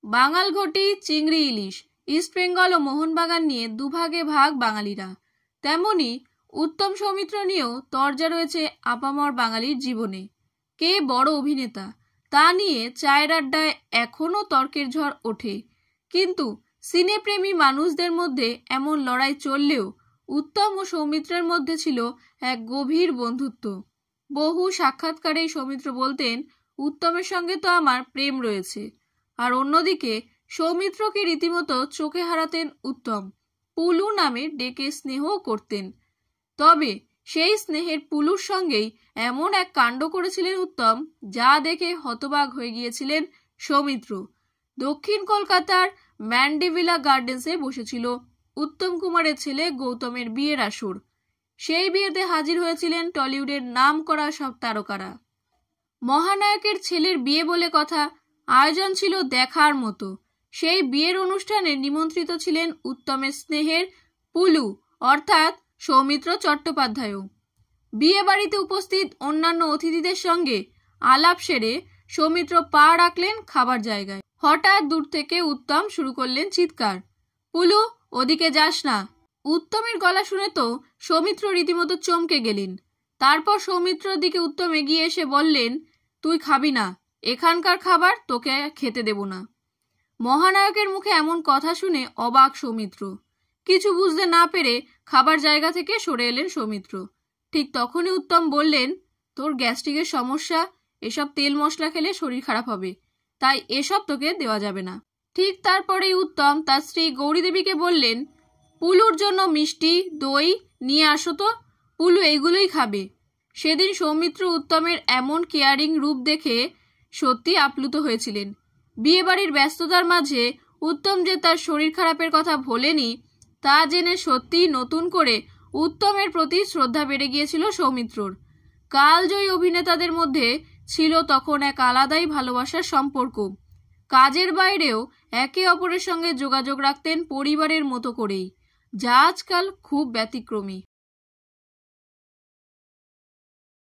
বাঙালঘটি, চিংড়ি ইলিশ, ইস্ট বেঙ্গল ও মোহনবাগান নিয়ে দুভাগে ভাগ বাঙালিরা। তেমনি উত্তম সৌমিত্র নিয়েও তরজা রয়েছে আপামর বাঙালির জীবনে। কে বড় অভিনেতা তা নিয়ে চায়ের আড্ডায় এখনো তর্কের ঝড় ওঠে। কিন্তু সিনেপ্রেমী মানুষদের মধ্যে এমন লড়াই চললেও উত্তম ও সৌমিত্রের মধ্যে ছিল এক গভীর বন্ধুত্ব। বহু সাক্ষাৎকারেই সৌমিত্র বলতেন, উত্তমের সঙ্গে তো আমার প্রেম রয়েছে। আর অন্যদিকে সৌমিত্রকে রীতিমতো চোখে হারাতেন উত্তম। পুলু নামে ডেকে স্নেহও করতেন। তবে সেই স্নেহের পুলুর সঙ্গেই এমন এক কাণ্ড করেছিলেন উত্তম, যা দেখে হতবাক হয়ে গিয়েছিলেন সৌমিত্র। দক্ষিণ কলকাতার ম্যান্ডেভিলা গার্ডেন্সে বসেছিল উত্তম কুমারের ছেলে গৌতমের বিয়ের আসর। সেই বিয়েতে হাজির হয়েছিলেন টলিউডের নামকরা সব তারকারা। মহানায়কের ছেলের বিয়ে বলে কথা, আয়োজন ছিল দেখার মতো। সেই বিয়ের অনুষ্ঠানে নিমন্ত্রিত ছিলেন উত্তমের স্নেহের পুলু অর্থাৎ সৌমিত্র চট্টোপাধ্যায়ও। বিয়ে বাড়িতে উপস্থিত অন্যান্য অতিথিদের সঙ্গে আলাপ সেরে সৌমিত্র পা রাখলেন খাবার জায়গায়। হঠাৎ দূর থেকে উত্তম শুরু করলেন চিৎকার, পুলু ওদিকে যাস না। উত্তমের গলা শুনে তো সৌমিত্র রীতিমতো চমকে গেলেন। তারপর সৌমিত্রর দিকে উত্তম এগিয়ে এসে বললেন, তুই খাবি না, এখানকার খাবার তোকে খেতে দেব না। মহানায়কের মুখে এমন কথা শুনে অবাক সৌমিত্র। কিছু বুঝতে না পেরে খাবার জায়গা থেকে সরে এলেন সৌমিত্র। ঠিক তখনই উত্তম বললেন, তোর গ্যাস্ট্রিকের সমস্যা, এসব তেল মশলা খেলে শরীর খারাপ হবে, তাই এসব তোকে দেওয়া যাবে না। ঠিক তারপরেই উত্তম তার স্ত্রী গৌরীদেবীকে বললেন, পুলুর জন্য মিষ্টি, দই নিয়ে আসো তো, পুলু এগুলোই খাবে। সেদিন সৌমিত্র উত্তমের এমন কেয়ারিং রূপ দেখে সত্যি আপ্লুত হয়েছিলেন। বিয়েবাড়ির ব্যস্ততার মাঝে উত্তম যে তার শরীর খারাপের কথা ভোলেনি, তা জেনে সত্যি নতুন করে উত্তমের প্রতি শ্রদ্ধা বেড়ে গিয়েছিল সৌমিত্রর। কালজয়ী অভিনেতাদের মধ্যে ছিল তখন এক আলাদাই ভালোবাসার সম্পর্ক। কাজের বাইরেও একে অপরের সঙ্গে যোগাযোগ রাখতেন পরিবারের মতো করেই, যা আজকাল খুব ব্যতিক্রমী।